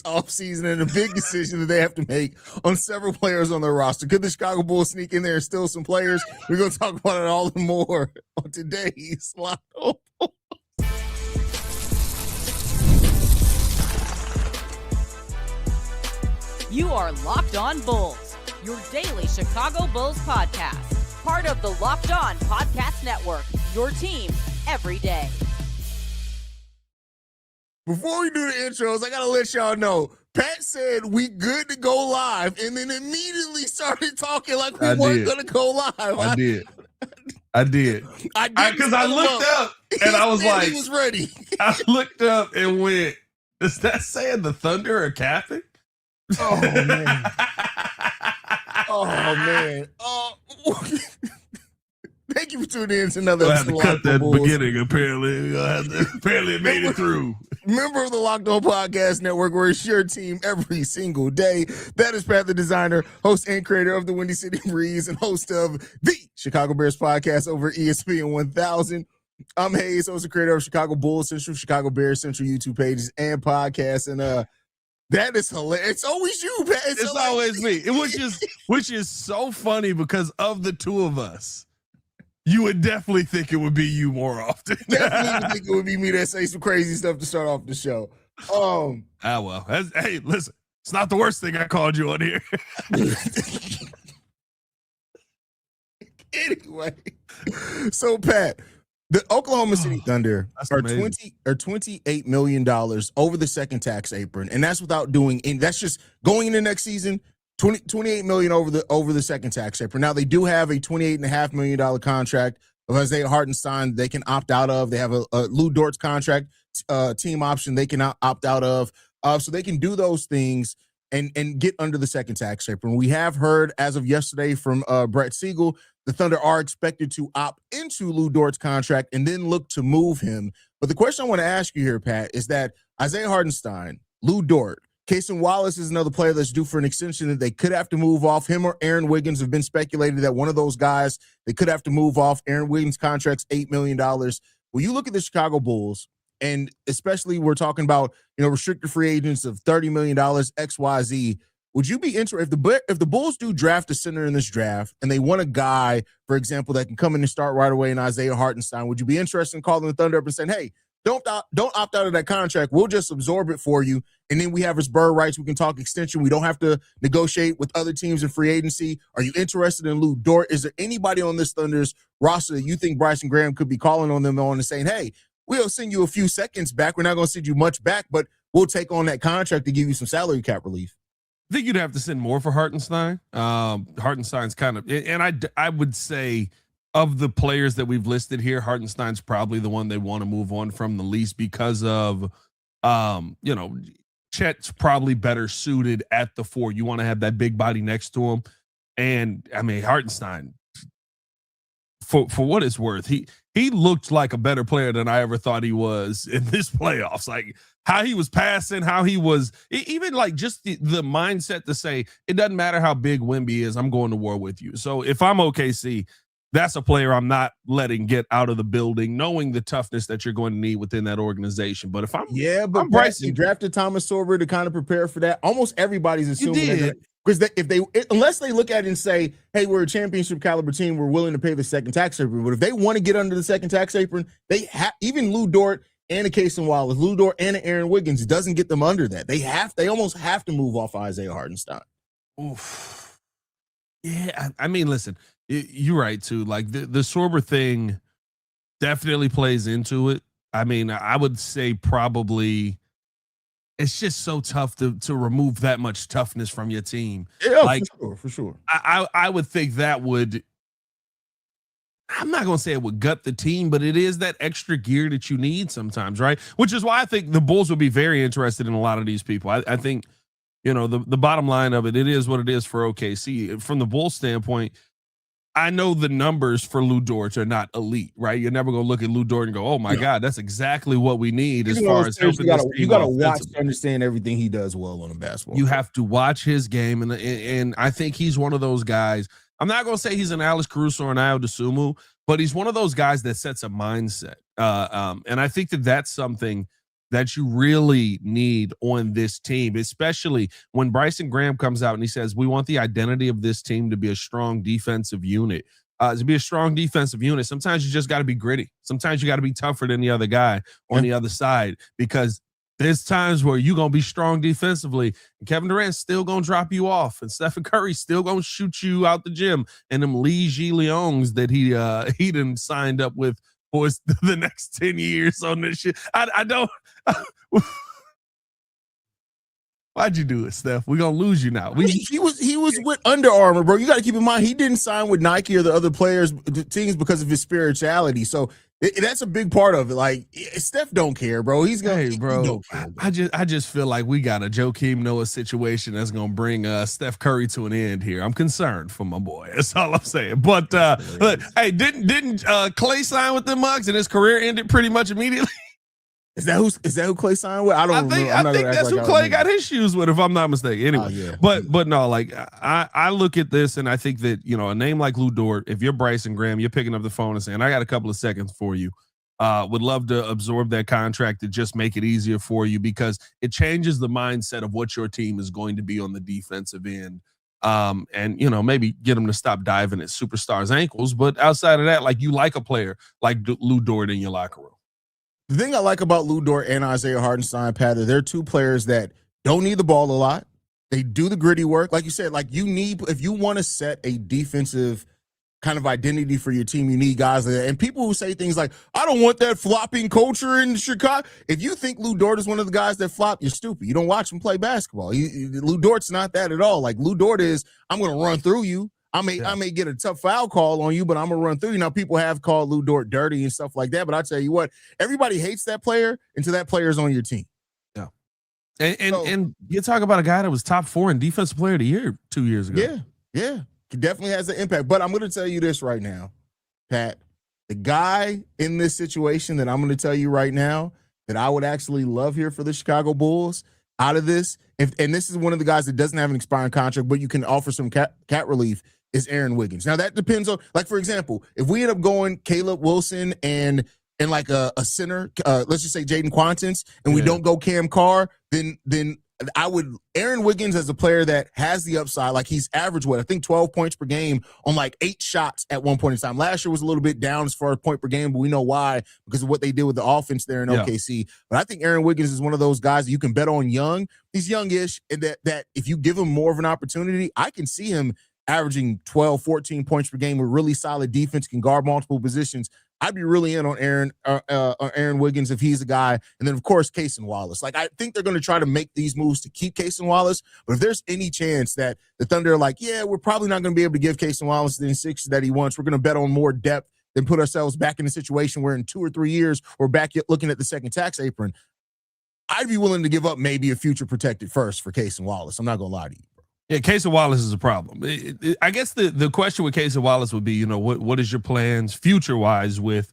offseason and a big decision that they have to make on several players on their roster. Could the Chicago Bulls sneak in there and steal some players? We're going to talk about it all and more on today's Locked On Bulls. You are Locked On Bulls, your daily Chicago Bulls podcast. Part of the Locked On Podcast Network, your team every day. Before we do the intros, I got to let y'all know, Pat said we good to go live and then immediately started talking like we weren't going to go live. I did. Because I looked up and I was like, he was ready. I looked up and went, is that saying the Thunder are capping? Oh, man. Oh, man. Thank you for tuning in to another episode. I had to cut that beginning, apparently. Apparently it made it through. Member of the Locked On Podcast Network, where it's your team every single day. That is Pat the Designer, host and creator of the Windy City Breeze, and host of the Chicago Bears podcast over ESPN 1000. I'm Haize, host and creator of Chicago Bulls Central, Chicago Bears Central YouTube pages and podcasts. And that is hilarious. It's always you, Pat. It's always me. Which is so funny because of the two of us. You would definitely think it would be you more often. Definitely think it would be me that say some crazy stuff to start off the show. Well. Hey, listen, it's not the worst thing I called you on here. Anyway, so Pat, the Oklahoma City Thunder are $28 million over the second tax apron, and that's without doing. And that's just going into next season. $28 million over the second tax apron. Now they do have a $28.5 million contract of Isaiah Hartenstein they can opt out of. They have a Lu Dort's contract team option they can opt out of. So they can do those things and get under the second tax apron. We have heard as of yesterday from Brett Siegel, the Thunder are expected to opt into Lu Dort's contract and then look to move him. But the question I want to ask you here, Pat, is that Isaiah Hartenstein, Lu Dort, Cason Wallace is another player that's due for an extension that they could have to move off. Him or Aaron Wiggins have been speculated that one of those guys they could have to move off. Aaron Wiggins' contract's $8 million. When you look at the Chicago Bulls, and especially we're talking about restricted free agents of $30 million, XYZ, would you be interested if the Bulls do draft a center in this draft and they want a guy, for example, that can come in and start right away in Isaiah Hartenstein? Would you be interested in calling the Thunder up and saying, hey, don't opt out of that contract. We'll just absorb it for you. And then we have his bird rights. We can talk extension. We don't have to negotiate with other teams in free agency. Are you interested in Lu Dort? Is there anybody on this Thunder's roster that you think Bryson Graham could be calling on them on and saying, hey, we'll send you a few seconds back. We're not going to send you much back, but we'll take on that contract to give you some salary cap relief? I think you'd have to send more for Hartenstein. Hartenstein's kind of, and I would say, of the players that we've listed here, Hartenstein's probably the one they want to move on from the least because of, Chet's probably better suited at the 4. You want to have that big body next to him. And I mean, Hartenstein, for what it's worth, he looked like a better player than I ever thought he was in this playoffs. Like how he was passing, how he was, even like just the mindset to say, it doesn't matter how big Wemby is, I'm going to war with you. So if I'm OKC, that's a player I'm not letting get out of the building, knowing the toughness that you're going to need within that organization. But if I'm Bryson, you drafted Thomas Sorber to kind of prepare for that. Almost everybody's assuming because unless they look at it and say, hey, we're a championship caliber team, we're willing to pay the second tax apron. But if they want to get under the second tax apron, they even Lu Dort and a Cason Wallace, Lu Dort and a Aaron Wiggins doesn't get them under that. They almost have to move off Isaiah Hartenstein. Oof. Yeah, I mean, listen. You're right too. Like the Sorber thing definitely plays into it. I mean, I would say probably it's just so tough to remove that much toughness from your team. Yeah, like for sure. I would think that would. I'm not going to say it would gut the team, but it is that extra gear that you need sometimes, right? Which is why I think the Bulls would be very interested in a lot of these people. I think, the bottom line of it is what it is for OKC. From the Bulls standpoint, I know the numbers for Lu Dort are not elite, right? You're never going to look at Lu Dort and go, "Oh my God, that's exactly what we need." As far as helping you got to watch to understand everything he does well on a basketball. You have to watch his game, and I think he's one of those guys. I'm not going to say he's an Alex Caruso or an Ayo Dosunmu, but he's one of those guys that sets a mindset, and I think that's something that you really need on this team, especially when Bryson Graham comes out and he says, we want the identity of this team to be a strong defensive unit. To be a strong defensive unit, sometimes you just got to be gritty. Sometimes you got to be tougher than the other guy on the other side, because there's times where you're going to be strong defensively and Kevin Durant's still going to drop you off and Stephen Curry's still going to shoot you out the gym, and them Lee Ji Leongs that he done signed up with for the next 10 years on this shit. I don't. Why'd you do it, Steph? We're gonna lose you now. He was with Under Armour, bro. You got to keep in mind he didn't sign with Nike or the other teams because of his spirituality. So that's a big part of it. Like, Steph don't care, bro. He's gonna, hey, bro. He don't care, bro. I just feel like we got a Joakim Noah situation that's gonna bring Steph Curry to an end here. I'm concerned for my boy. That's all I'm saying. But look, hey, didn't Clay sign with the Mugs and his career ended pretty much immediately? Is that who Clay signed with? I think that's who Clay got his shoes with, if I'm not mistaken. Anyway, but no, like I look at this and I think that, you know, a name like Lu Dort, if you're Bryson Graham, you're picking up the phone and saying, I got a couple of seconds for you. Would love to absorb that contract to just make it easier for you, because it changes the mindset of what your team is going to be on the defensive end. And, you know, maybe get them to stop diving at superstars' ankles. But outside of that, like, you like a player like Lu Dort in your locker room. The thing I like about Lu Dort and Isaiah Hartenstein, Pat, they're two players that don't need the ball a lot. They do the gritty work. Like you said, like, you need, if you want to set a defensive kind of identity for your team, you need guys like that. And people who say things like, I don't want that flopping culture in Chicago. If you think Lu Dort is one of the guys that flop, you're stupid. You don't watch him play basketball. Lu Dort's not that at all. Like, Lu Dort is, I'm going to run through you. I may get a tough foul call on you, but I'm going to run through you. Now, people have called Lu Dort dirty and stuff like that, but I tell you what, everybody hates that player until that player's on your team. Yeah. And you talk about a guy that was top 4 in Defensive Player of the Year 2 years ago. Yeah. He definitely has an impact. But I'm going to tell you this right now, Pat. The guy in this situation that I'm going to tell you right now that I would actually love here for the Chicago Bulls out of this, and this is one of the guys that doesn't have an expiring contract, but you can offer some cap relief, is Aaron Wiggins. Now, that depends on, like, for example, if we end up going Caleb Wilson and like a center, let's just say Jaden Quantins, and we don't go Cam Carr, then I would, Aaron Wiggins as a player that has the upside, like, he's averaged, I think 12 points per game on like 8 shots at one point in time. Last year was a little bit down as far as point per game, but we know why, because of what they did with the offense there in OKC. But I think Aaron Wiggins is one of those guys that you can bet on young. He's youngish, and that if you give him more of an opportunity, I can see him averaging 12, 14 points per game with really solid defense, can guard multiple positions. I'd be really in on Aaron Wiggins if he's a guy. And then, of course, Cason Wallace. Like, I think they're going to try to make these moves to keep Cason Wallace. But if there's any chance that the Thunder are like, yeah, we're probably not going to be able to give Cason Wallace the 6 that he wants, we're going to bet on more depth than put ourselves back in a situation where in 2 or 3 years we're back looking at the second tax apron, I'd be willing to give up maybe a future protected first for Cason Wallace. I'm not going to lie to you. Yeah, Cason Wallace is a problem. I guess the question with Cason Wallace would be, you know, what is your plans future-wise with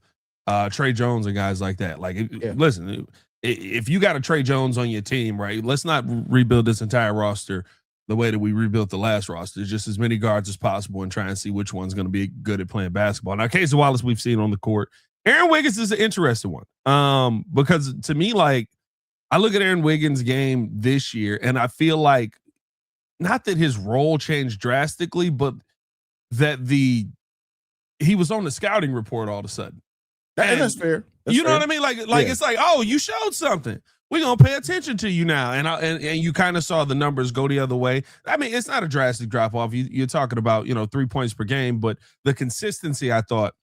Trey Jones and guys like that? Like, listen, if you got a Trey Jones on your team, right, let's not rebuild this entire roster the way that we rebuilt the last roster. Just as many guards as possible and try and see which one's going to be good at playing basketball. Now, Cason Wallace we've seen on the court. Aaron Wiggins is an interesting one because to me, like, I look at Aaron Wiggins' game this year and I feel like, not that his role changed drastically, but that he was on the scouting report all of a sudden. And that's fair. You know what I mean? Like it's like, oh, you showed something. We're gonna pay attention to you now. And you kind of saw the numbers go the other way. I mean, it's not a drastic drop off. You're talking about, you know, 3 points per game, but the consistency I thought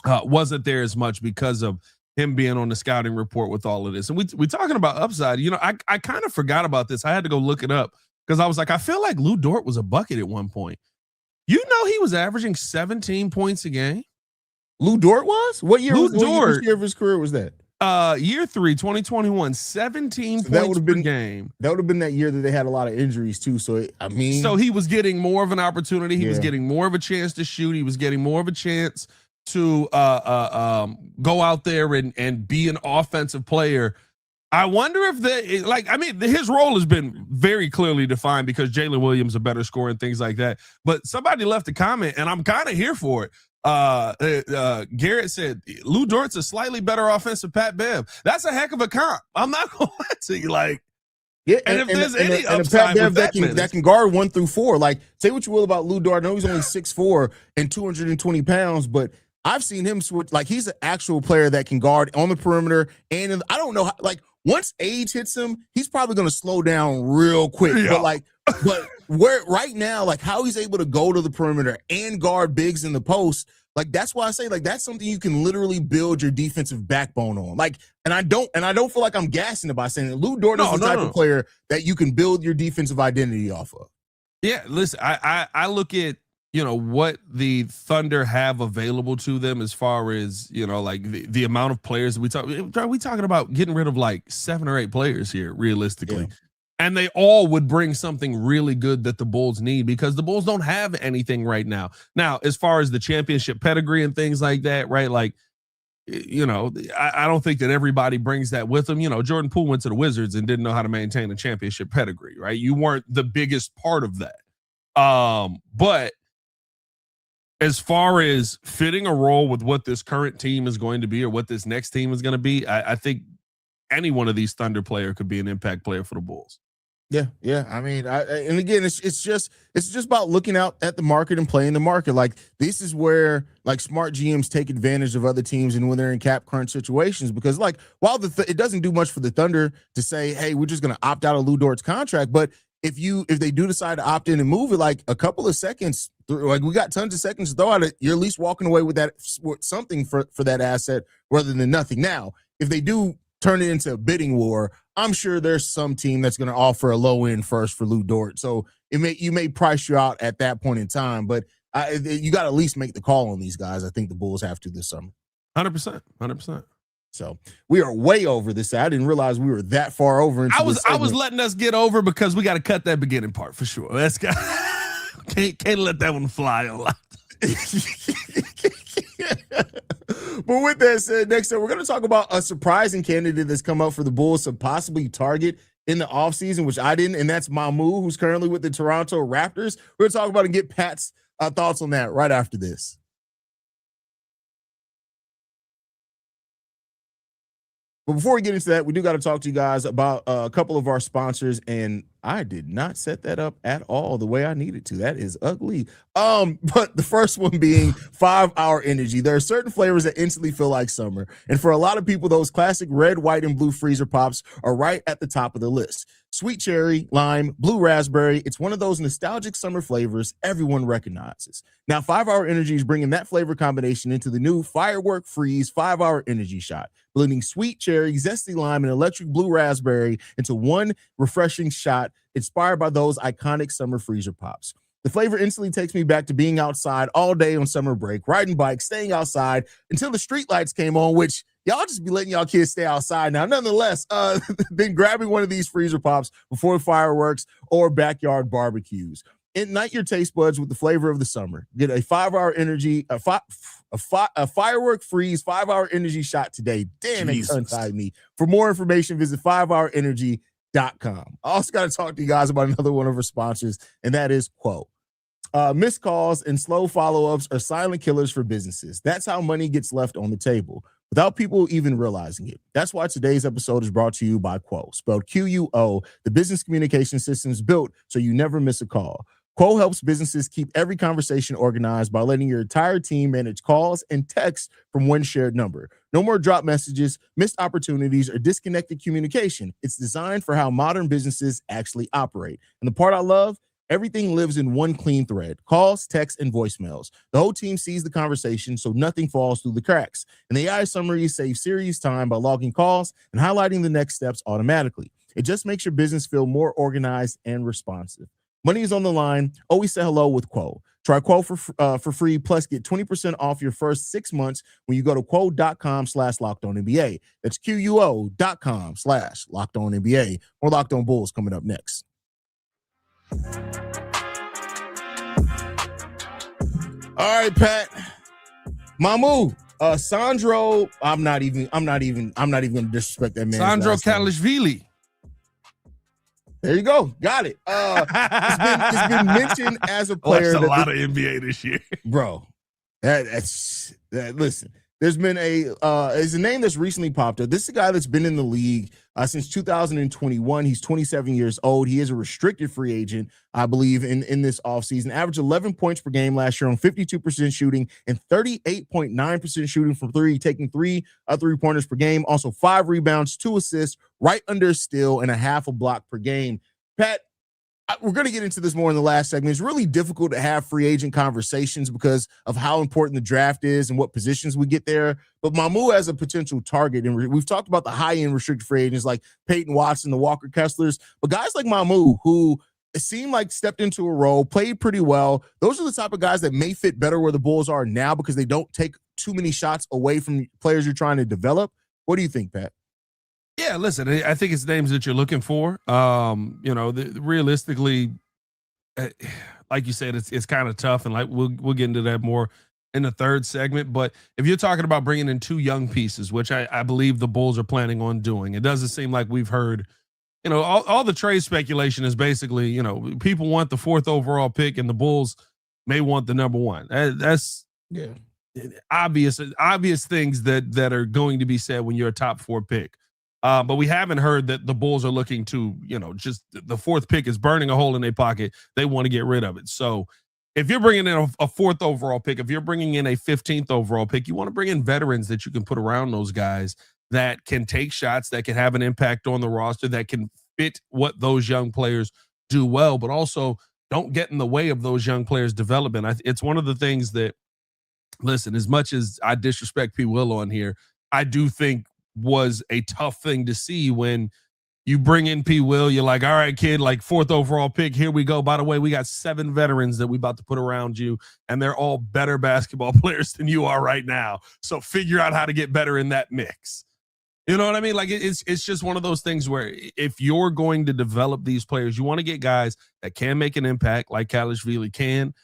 wasn't there as much because of him being on the scouting report with all of this. And we talking about upside. You know, I kind of forgot about this. I had to go look it up. Because I was like, I feel like Lu Dort was a bucket at one point. You know, he was averaging 17 points a game. Lu Dort was? What year? Lu Dort, what year of his career was that? Year 3, 2021, 17 points per game. That would have been that year that they had a lot of injuries too. So so he was getting more of an opportunity. He was getting more of a chance to shoot. He was getting more of a chance to go out there and be an offensive player. I wonder if his role has been very clearly defined because Jalen Williams is a better scorer and things like that. But somebody left a comment, and I'm kind of here for it. Garrett said Lu Dort's a slightly better offensive Pat Bev. That's a heck of a comp. I'm not going to lie to you. Like, yeah, and if there's any a upside Pat Bev with that can guard 1 through 4. Like, say what you will about Lu Dort. I know he's only 6'4" and 220 pounds, but I've seen him switch. Like, he's an actual player that can guard on the perimeter. And I don't know how, like, once age hits him, he's probably going to slow down real quick. Yeah. But where right now, like how he's able to go to the perimeter and guard bigs in the post, like that's why I say like that's something you can literally build your defensive backbone on. Like, and I don't feel like I'm gassing it by saying that Lu Dort is the type of player that you can build your defensive identity off of. Yeah, listen, I look at what the Thunder have available to them as far as like the amount of players that we talking about getting rid of like 7 or 8 players here realistically. Yeah. And they all would bring something really good that the Bulls need because the Bulls don't have anything right now. Now, as far as the championship pedigree and things like that, right? Like, I don't think that everybody brings that with them. Jordan Poole went to the Wizards and didn't know how to maintain a championship pedigree, right? You weren't the biggest part of that. But as far as fitting a role with what this current team is going to be or what this next team is going to be, I think any one of these Thunder player could be an impact player for the Bulls. Yeah. I mean, and again, it's just about looking out at the market and playing the market. Like this is where like smart GMs take advantage of other teams and when they're in cap crunch situations. Because like while it doesn't do much for the Thunder to say, hey, we're just going to opt out of Lu Dort's contract, but if they do decide to opt in and move it, like a couple of seconds, like we got tons of seconds to throw at it, you're at least walking away with something for that asset rather than nothing. Now, if they do turn it into a bidding war, I'm sure there's some team that's going to offer a low end first for Lu Dort. So you may price you out at that point in time, but you got to at least make the call on these guys. I think the Bulls have to this summer. 100%. So we are way over this. I didn't realize we were that far over. I was letting us get over because we got to cut that beginning part for sure. That's got can't let that one fly a lot. But with that said, next up, we're going to talk about a surprising candidate that's come up for the Bulls to possibly target in the offseason, which I didn't, and that's Mamu, who's currently with the Toronto Raptors. We're going to talk about and get Pat's thoughts on that right after this. But before we get into that, we do got to talk to you guys about a couple of our sponsors, and I did not set that up at all the way I needed to. That is ugly. But the first one being 5 Hour Energy. There are certain flavors that instantly feel like summer, and for a lot of people, those classic red, white, and blue freezer pops are right at the top of the list. Sweet cherry, lime, blue raspberry. It's one of those nostalgic summer flavors everyone recognizes. Now, 5 Hour Energy is bringing that flavor combination into the new Firework Freeze 5 Hour Energy shot, blending sweet cherry, zesty lime, and electric blue raspberry into one refreshing shot inspired by those iconic summer freezer pops. The flavor instantly takes me back to being outside all day on summer break, riding bikes, staying outside until the street lights came on, which y'all just be letting y'all kids stay outside now. Nonetheless, then grabbing one of these freezer pops before fireworks or backyard barbecues. Ignite your taste buds with the flavor of the summer. Get a 5 Hour Energy, a Firework Freeze 5 Hour Energy shot today. Damn, they tongue-tied me. For more information, visit 5hourenergy.com. I also got to talk to you guys about another one of our sponsors, and that is Quo. Missed calls and slow follow-ups are silent killers for businesses. That's how money gets left on the table without people even realizing it. That's why today's episode is brought to you by Quo, spelled Quo, the business communication systems built so you never miss a call. Quo helps businesses keep every conversation organized by letting your entire team manage calls and texts from one shared number. No more drop messages, missed opportunities, or disconnected communication. It's designed for how modern businesses actually operate. And the part I love, everything lives in one clean thread: calls, texts, and voicemails. The whole team sees the conversation so nothing falls through the cracks. And the AI summaries save serious time by logging calls and highlighting the next steps automatically. It just makes your business feel more organized and responsive. Money is on the line. Always say hello with Quo. Try Quo for free, plus get 20% off your first 6 months when you go to quo.com/LockedOnNBA. That's QUO.com/LockedOnNBA. More Locked On Bulls coming up next. All right, Pat. Mamu. Sandro. I'm not even gonna disrespect that man. Sandro Mamukelashvili. There you go. Got it. It's been mentioned as a player. Watched a lot of NBA this year. Bro, Listen, there's been is a name that's recently popped up. This is a guy that's been in the league since 2021. He's 27 years old. He is a restricted free agent, I believe, in this offseason. Averaged 11 points per game last year on 52% shooting and 38.9% shooting from three, taking three three-pointers per game. Also 5 rebounds, 2 assists, right under a steal, and a half a block per game. Pat, we're going to get into this more in the last segment. It's really difficult to have free agent conversations because of how important the draft is and what positions we get there. But Mamu as a potential target, and we've talked about the high-end restricted free agents like Peyton Watson, the Walker Kesslers, but guys like Mamu, who it seemed like stepped into a role, played pretty well. Those are the type of guys that may fit better where the Bulls are now because they don't take too many shots away from players you're trying to develop. What do you think, Pat? Yeah, listen, I think it's names that you're looking for. Realistically, like you said, it's kind of tough, and like we'll get into that more in the third segment. But if you're talking about bringing in 2 young pieces, which I believe the Bulls are planning on doing, it doesn't seem like we've heard. All the trade speculation is basically, people want the 4th overall pick, and the Bulls may want the number 1. That's obvious things that are going to be said when you're a top 4 pick. But we haven't heard that the Bulls are looking to, just the 4th pick is burning a hole in their pocket. They want to get rid of it. So if you're bringing in a 4th overall pick, if you're bringing in a 15th overall pick, you want to bring in veterans that you can put around those guys that can take shots, that can have an impact on the roster, that can fit what those young players do well, but also don't get in the way of those young players' development. It's one of the things that, listen, as much as I disrespect P. Will on here, I do think was a tough thing to see when you bring in P. Will. You're like, all right, kid, like 4th overall pick. Here we go. By the way, we got 7 veterans that we about to put around you, and they're all better basketball players than you are right now. So figure out how to get better in that mix. You know what I mean? Like it's just one of those things where if you're going to develop these players, you want to get guys that can make an impact, like Kalashvili can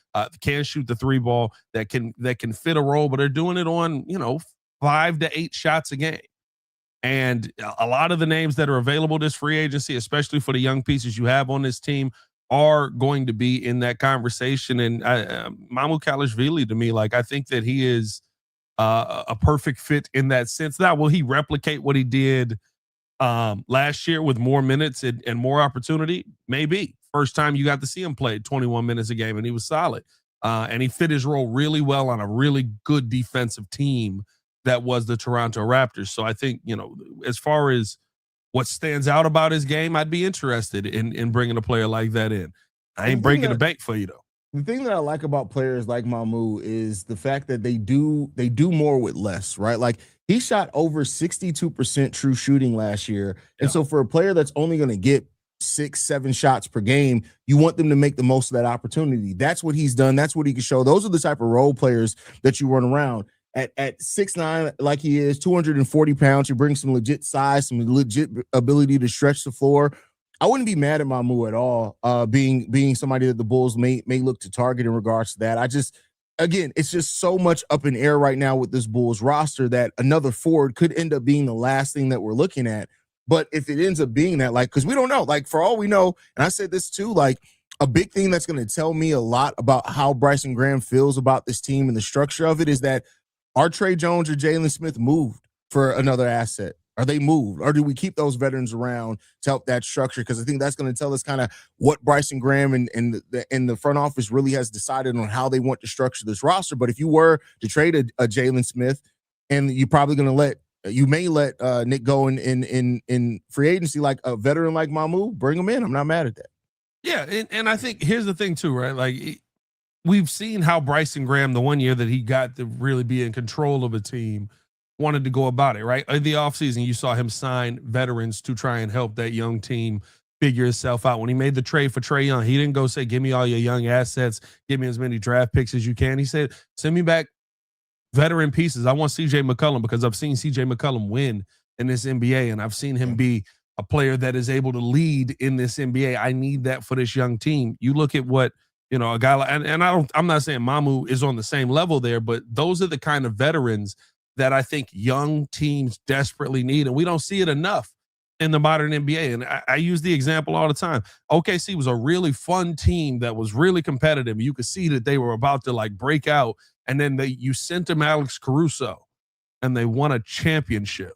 shoot the 3 ball, that can fit a role, but are doing it on 5 to 8 shots a game. And a lot of the names that are available this free agency, especially for the young pieces you have on this team, are going to be in that conversation. And Mamukelashvili, to me, like I think that he is a perfect fit in that sense. Now, will he replicate what he did last year with more minutes and more opportunity? Maybe. First time you got to see him play 21 minutes a game, and he was solid. And he fit his role really well on a really good defensive team that was the Toronto Raptors. So I think, as far as what stands out about his game, I'd be interested in bringing a player like that in. I ain't breaking the bank for you, though. The thing that I like about players like Mamu is the fact that they do more with less, right? Like he shot over 62% true shooting last year. And so for a player that's only going to get 6-7 shots per game, you want them to make the most of that opportunity. That's what he's done. That's what he can show. Those are the type of role players that you run around. At 6'9", like he is, 240 pounds, you bring some legit size, some legit ability to stretch the floor. I wouldn't be mad at Mamu at all, being somebody that the Bulls may look to target in regards to that. Again, it's just so much up in air right now with this Bulls roster that another forward could end up being the last thing that we're looking at. But if it ends up being that, like, because we don't know, like, for all we know, and I said this too, like, a big thing that's going to tell me a lot about how Bryson Graham feels about this team and the structure of it is that are Trey Jones or Jalen Smith moved for another asset? Are they moved? Or do we keep those veterans around to help that structure? Because I think that's going to tell us kind of what Bryson Graham and the front office really has decided on how they want to structure this roster. But if you were to trade a Jalen Smith, and you're probably going to may let Nick go in free agency, like a veteran like Mamu, bring him in. I'm not mad at that. Yeah, and I think here's the thing too, right? Like we've seen how Bryson Graham, the one year that he got to really be in control of a team, wanted to go about it, right? In the offseason, you saw him sign veterans to try and help that young team figure itself out. When he made the trade for Trae Young, he didn't go say, give me all your young assets, give me as many draft picks as you can. He said, send me back veteran pieces. I want CJ McCollum because I've seen CJ McCollum win in this NBA, and I've seen him be a player that is able to lead in this NBA. I need that for this young team. You look at what, a guy like, and I'm not saying Mamu is on the same level there, but those are the kind of veterans that I think young teams desperately need. And we don't see it enough in the modern NBA. And I use the example all the time. OKC was a really fun team that was really competitive. You could see that they were about to like break out and then you sent him Alex Caruso, and they won a championship,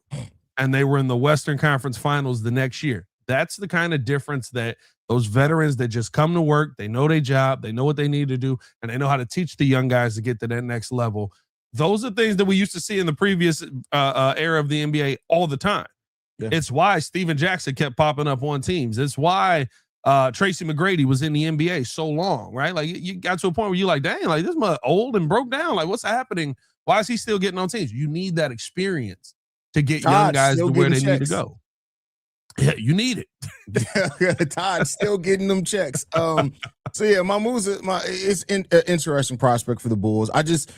and they were in the Western Conference Finals the next year. That's the kind of difference that those veterans that just come to work, they know their job, they know what they need to do, and they know how to teach the young guys to get to that next level. Those are things that we used to see in the previous era of the NBA all the time. Yeah. It's why Steven Jackson kept popping up on teams. It's why Tracy McGrady was in the NBA so long, right? Like you got to a point where you're like, dang, like this is old and broke down. Like what's happening? Why is he still getting on teams? You need that experience to get young guys to where they need to go. Yeah, you need it. Todd's still getting them checks. So yeah, Mamu's it's an interesting prospect for the Bulls. I just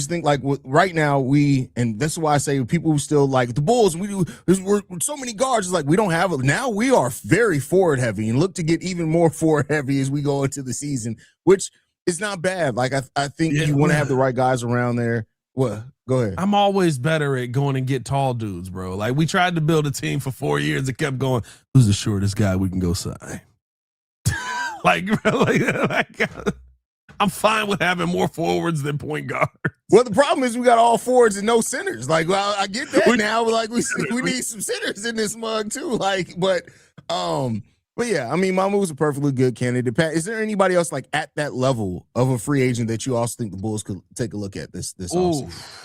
think like right now and that's why I say people who still like the Bulls, we're so many guards. It's like we don't have it now. We are very forward heavy and look to get even more forward heavy as we go into the season, which is not bad. Like I think you want to have the right guys around there. What? Go ahead. I'm always better at going and get tall dudes, bro. Like we tried to build a team for 4 years and kept going. Who's the shortest guy we can go sign? like I'm fine with having more forwards than point guards. Well, the problem is we got all forwards and no centers. Like, well, I get that now. Like we need some centers in this mug too. Like, but yeah, I mean, Mamu's a perfectly good candidate. Pat, is there anybody else like at that level of a free agent that you also think the Bulls could take a look at this offseason?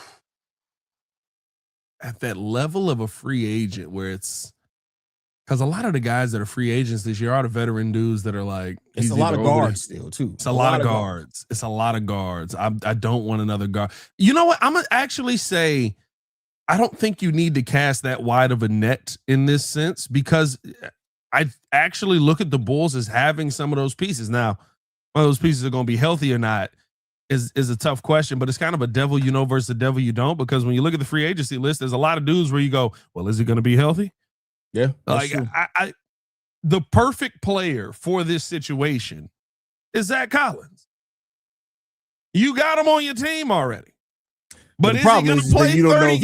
At that level of a free agent where it's because a lot of the guys that are free agents this year are the veteran dudes that are like it's a lot of guards still too. It's a lot of guards. It's a lot of guards. I don't want another guard. You know what? I'm gonna actually say I don't think you need to cast that wide of a net in this sense because I actually look at the Bulls as having some of those pieces. Now, whether those pieces are going to be healthy or not is a tough question, but it's kind of a devil you know versus a devil you don't, because when you look at the free agency list, there's a lot of dudes where you go, well, is he going to be healthy? Yeah. Like the perfect player for this situation is Zach Collins. You got him on your team already. But the problem is that you don't know if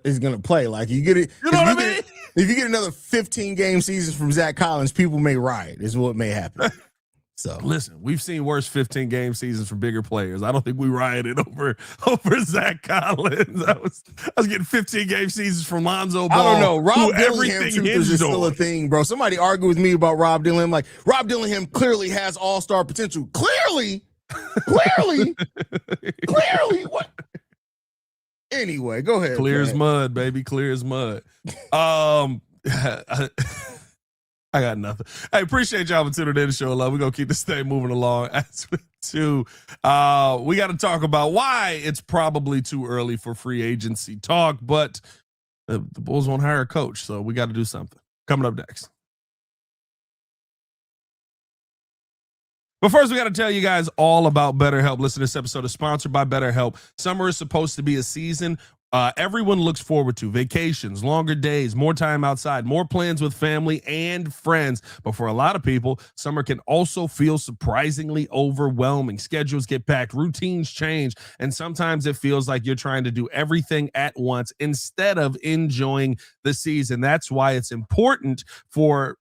he's gonna play. Like you get it. You know what I mean? If you get another 15-game season from Zach Collins, people may riot. Is what may happen. So listen, we've seen worse 15-game seasons from bigger players. I don't think we rioted over Zach Collins. I was getting 15-game seasons from Lonzo Ball. I don't know. Rob Dillingham is still a thing, bro. Somebody argued with me about Rob Dillingham. Like Rob Dillingham clearly has all-star potential. Clearly. What? Anyway, go ahead. Clear as mud, baby. Clear as mud. I got nothing. I appreciate y'all for tuning in the show. Love. We're going to keep this thing moving along. As to, we got to talk about why it's probably too early for free agency talk, but the Bulls won't hire a coach, so we got to do something. Coming up next. But first, we got to tell you guys all about BetterHelp. Listen, this episode is sponsored by BetterHelp. Summer is supposed to be a season everyone looks forward to. Vacations, longer days, more time outside, more plans with family and friends. But for a lot of people, summer can also feel surprisingly overwhelming. Schedules get packed, routines change, and sometimes it feels like you're trying to do everything at once instead of enjoying the season. That's why it's important for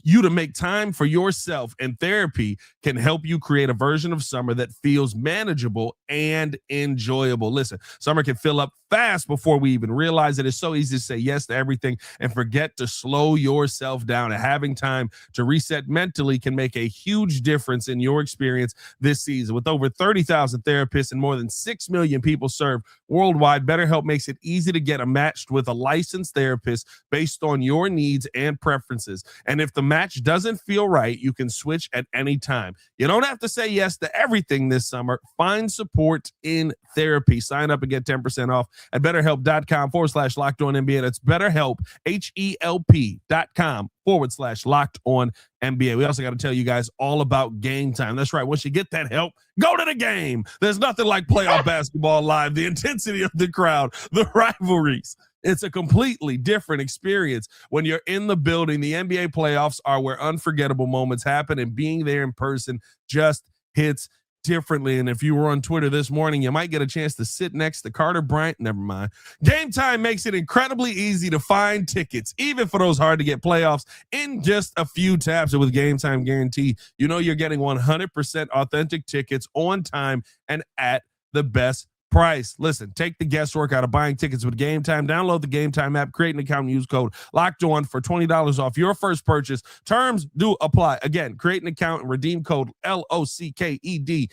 you to make time for yourself, and therapy can help you create a version of summer that feels manageable and enjoyable. Listen, summer can fill up fast before we even realize it. It's so easy to say yes to everything and forget to slow yourself down. And having time to reset mentally can make a huge difference in your experience this season. With over 30,000 therapists and more than 6 million people served worldwide, BetterHelp makes it easy to get matched with a licensed therapist based on your needs and preferences. And if the match doesn't feel right, you can switch at any time. You don't have to say yes to everything this summer. Find support in therapy. Sign up and get 10% off at BetterHelp.com/LockedOnNBA. That's BetterHelp, HELP.com/LockedOnNBA. We also got to tell you guys all about Game Time. That's right. Once you get that help, go to the game. There's nothing like playoff basketball live. The intensity of the crowd, the rivalries. It's a completely different experience when you're in the building. The NBA playoffs are where unforgettable moments happen, and being there in person just hits differently. And if you were on Twitter this morning, you might get a chance to sit next to Carter Bryant. Never mind. Game Time makes it incredibly easy to find tickets, even for those hard to get playoffs, in just a few taps. And with Game Time Guarantee, you know you're getting 100% authentic tickets on time and at the best price. Listen, take the guesswork out of buying tickets with Game Time. Download the Game Time app, create an account, and use code LOCKEDON for $20 off your first purchase. Terms do apply. Again, create an account and redeem code LOCKEDON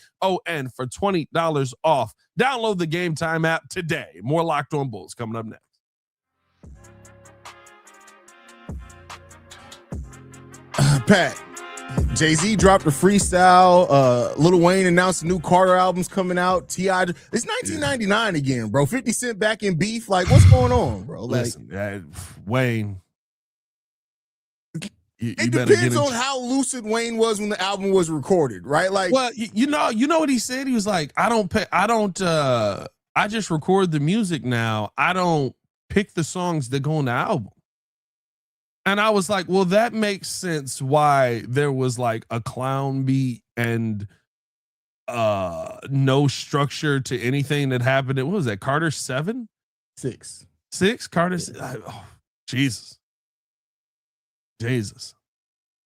for $20 off. Download the Game Time app today. More Locked On Bulls coming up next. Pat, Jay-Z dropped a freestyle. Lil Wayne announced new Carter albums coming out. T.I. It's 1999 again, bro. 50 Cent back in beef. Like, what's going on, bro? Like, listen, Wayne. It depends on how lucid Wayne was when the album was recorded, right? Like, well, you know what he said? He was like, I just record the music now. I don't pick the songs that go on the album. And I was like, well, that makes sense why there was like a clown beat and no structure to anything that happened. What was that, Carter 7? 6. Carter 6? Oh, Jesus.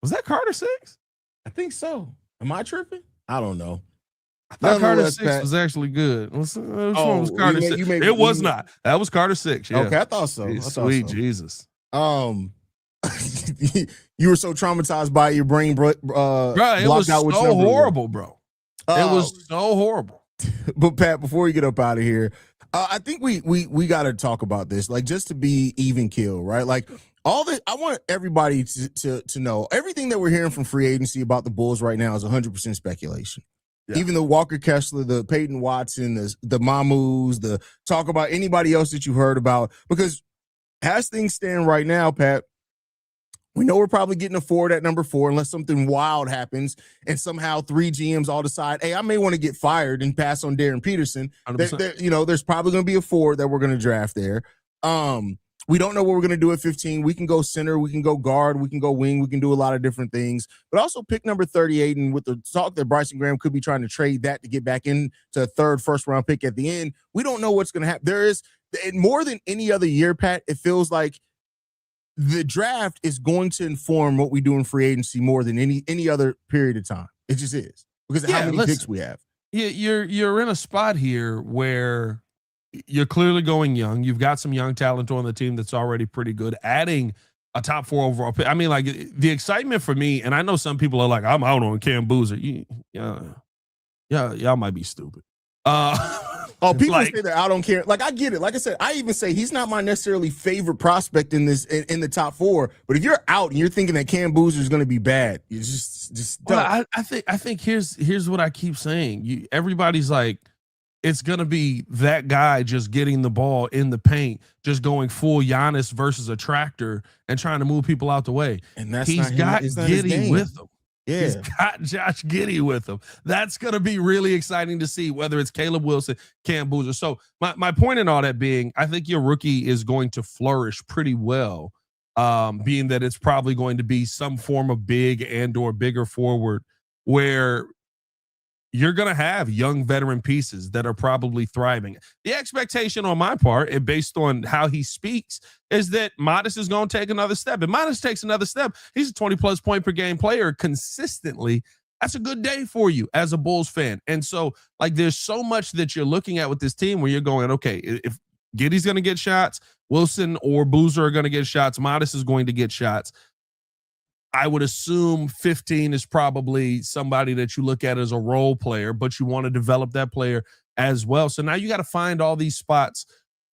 Was that Carter 6? I think so. Am I tripping? I don't know. I thought Carter 6 was actually good. Which one was Carter 6? It was not. That was Carter 6. Yeah. Okay, I thought so. Sweet Jesus. You were so traumatized by your brain, bro. It was so horrible, bro. It was so horrible. But Pat, before you get up out of here, I think we got to talk about this, like, just to be even keel, right? Like, all this, I want everybody to know everything that we're hearing from free agency about the Bulls right now is 100% speculation. Yeah. Even the Walker Kessler, the Peyton Watson, the Mamus, the talk about anybody else that you heard about, because as things stand right now, Pat, we know we're probably getting a forward at number 4 unless something wild happens and somehow 3 GMs all decide, hey, I may want to get fired and pass on Darren Peterson. There's probably going to be a forward that we're going to draft there. We don't know what we're going to do at 15. We can go center, we can go guard, we can go wing, we can do a lot of different things. But also pick number 38, and with the talk that Bryson Graham could be trying to trade that to get back into a third first-round pick at the end, we don't know what's going to happen. There is, more than any other year, Pat, it feels like the draft is going to inform what we do in free agency more than any other period of time. It just is, because of how many picks we have. You're in a spot here where you're clearly going young. You've got some young talent on the team that's already pretty good. Adding a top 4 overall pick. I mean, like, the excitement for me, and I know some people are like, I'm out on Cam Boozer. Y'all might be stupid. People say that I don't care. Like, I get it. Like I said, I even say he's not my necessarily favorite prospect in the top 4. But if you're out and you're thinking that Cam Boozer is going to be bad, you just don't. Well, I think here's what I keep saying. Everybody's like, it's going to be that guy just getting the ball in the paint, just going full Giannis versus a tractor and trying to move people out the way. And he's got Giddey with him. Yeah. He's got Josh Giddey with him. That's going to be really exciting to see, whether it's Caleb Wilson, Cam Boozer. So my point in all that being, I think your rookie is going to flourish pretty well, being that it's probably going to be some form of big and or bigger forward where you're going to have young veteran pieces that are probably thriving. The expectation on my part, and based on how he speaks, is that Modest is going to take another step. If Modest takes another step, he's a 20-plus point per game player consistently. That's a good day for you as a Bulls fan. And so, like, there's so much that you're looking at with this team where you're going, okay, if Giddey's going to get shots, Wilson or Boozer are going to get shots, Modest is going to get shots. I would assume 15 is probably somebody that you look at as a role player, but you want to develop that player as well. So now you got to find all these spots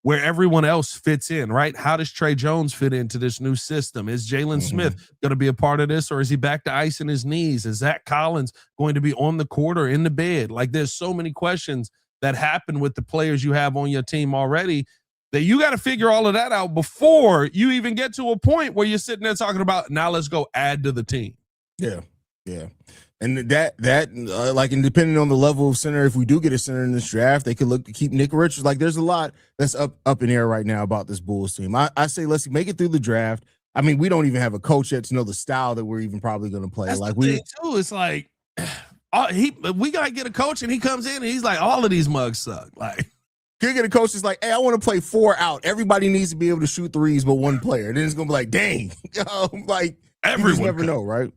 where everyone else fits in, right? How does Trey Jones fit into this new system? Is Jalen Smith going to be a part of this, or is he back to icing his knees? Is Zach Collins going to be on the court or in the bed? Like, there's so many questions that happen with the players you have on your team already that you got to figure all of that out before you even get to a point where you're sitting there talking about, now let's go add to the team. Yeah. And that and depending on the level of center, if we do get a center in this draft, they could look to keep Nick Richards. Like, there's a lot that's up in air right now about this Bulls team. I say let's make it through the draft. I mean, we don't even have a coach yet to know the style that we're even probably going to play. That's like, the thing too. It's like we gotta get a coach, and he comes in and he's like, all of these mugs suck. Like, you get a coach that's like, hey, I want to play 4 out. Everybody needs to be able to shoot threes, but one player. Then it's gonna be like, dang, like everyone. You just never know, right?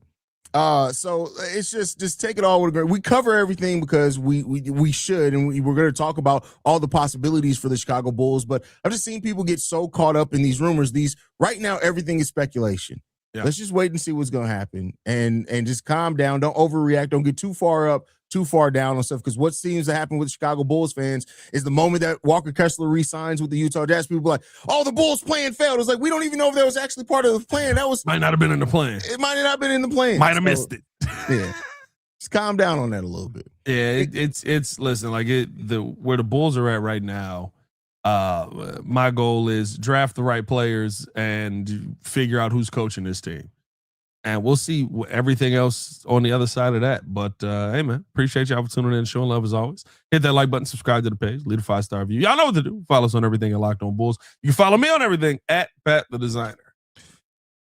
So it's just take it all with a grain. We cover everything because we should, and we're going to talk about all the possibilities for the Chicago Bulls. But I've just seen people get so caught up in these rumors. Right now, everything is speculation. Yeah. Let's just wait and see what's going to happen, and just calm down. Don't overreact. Don't get too far up, too far down on stuff. Because what seems to happen with Chicago Bulls fans is the moment that Walker Kessler re-signs with the Utah Jazz, people are like, "Oh, the Bulls' plan failed." It's like, we don't even know if that was actually part of the plan. That was might not have been in the plan. It might not have been in the plan. Might have missed it. Yeah, just calm down on that a little bit. Yeah, it's listen, like where the Bulls are at right now. My goal is draft the right players and figure out who's coaching this team. And we'll see everything else on the other side of that. But, hey, man, appreciate y'all for tuning in and showing love as always. Hit that like button, subscribe to the page, leave a 5-star review. Y'all know what to do. Follow us on everything at Locked On Bulls. You can follow me on everything at Pat the Designer.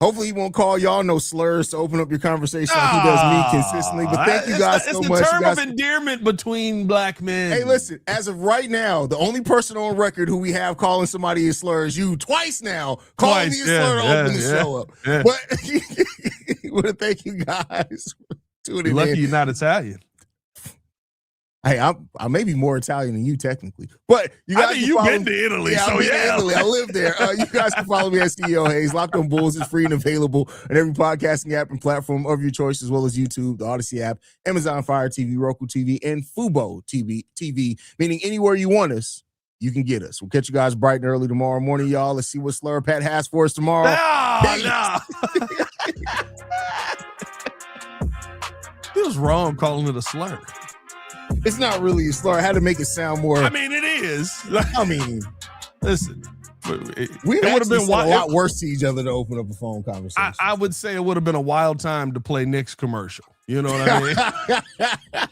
Hopefully he won't call y'all no slurs to open up your conversation like he does me consistently. But thank you guys so much. It's the term of endearment between black men. Hey, listen, as of right now, the only person on record who we have calling somebody a slur is you twice now. Calling me a slur to open the show up. Yeah. But thank you guys for tuning in. Lucky you're not Italian. Hey, I may be more Italian than you technically, but you guys. You've been to Italy, yeah, so yeah. Italy. I live there. You guys can follow me at CEO Haize. Locked On Bulls is free and available on every podcasting app and platform of your choice, as well as YouTube, the Odyssey app, Amazon Fire TV, Roku TV, and Fubo TV. Meaning anywhere you want us, you can get us. We'll catch you guys bright and early tomorrow morning, y'all. Let's see what Slur Pat has for us tomorrow. No. He was wrong calling it a slur. It's not really a slur. I had to make it sound more. I mean, it is. I mean, listen, it would have been a lot worse to each other to open up a phone conversation. I would say it would have been a wild time to play Knicks commercial. You know what I mean?